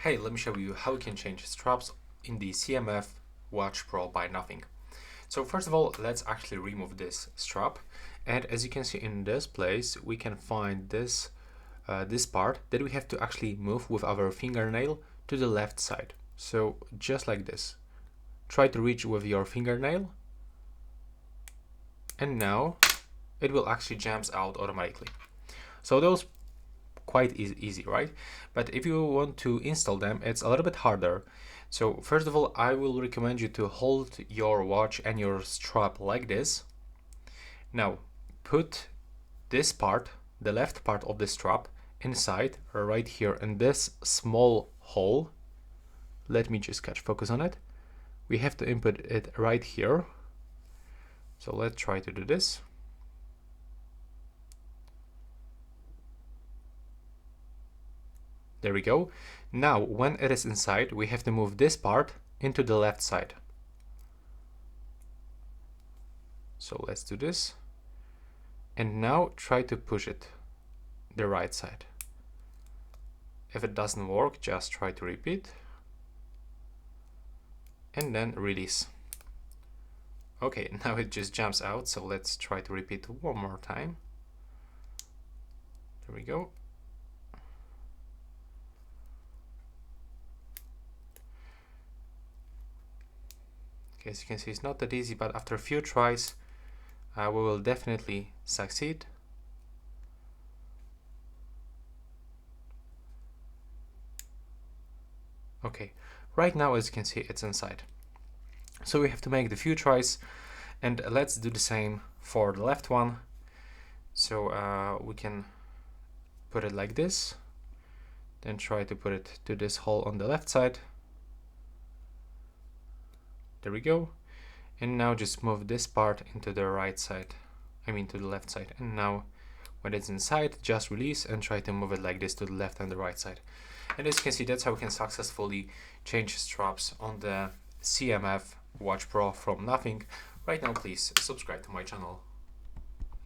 Hey, let me show you how you can change straps in the CMF Watch Pro by nothing. So first of all, let's actually remove this strap. And as you can see in this place, we can find this part that we have to actually move with our fingernail to the left side. So just like this. Try to reach with your fingernail. And now it will actually jump out automatically. So those quite easy, right? But if you want to install them, it's a little bit harder. So first of all, I will recommend you to hold your watch and your strap like this. Now put this part, the left part of the strap, inside right here in this small hole. Let me just catch focus on it. We have to input it right here. So let's try to do this. There we go. Now, when it is inside, we have to move this part into the left side. So let's do this. And now try to push it the right side. If it doesn't work, just try to repeat. And then release. Okay, now it just jumps out, so let's try to repeat one more time. There we go. Okay, as you can see, it's not that easy, but after a few tries, we will definitely succeed. Okay, right now, as you can see, it's inside. So we have to make the few tries, and let's do the same for the left one. So we can put it like this, then try to put it to this hole on the left side. There we go. And now just move this part into the right side, to the left side. And now when it's inside, just release and try to move it like this to the left and the right side. And as you can see, that's how we can successfully change straps on the CMF Watch Pro from nothing. Right now, please subscribe to my channel.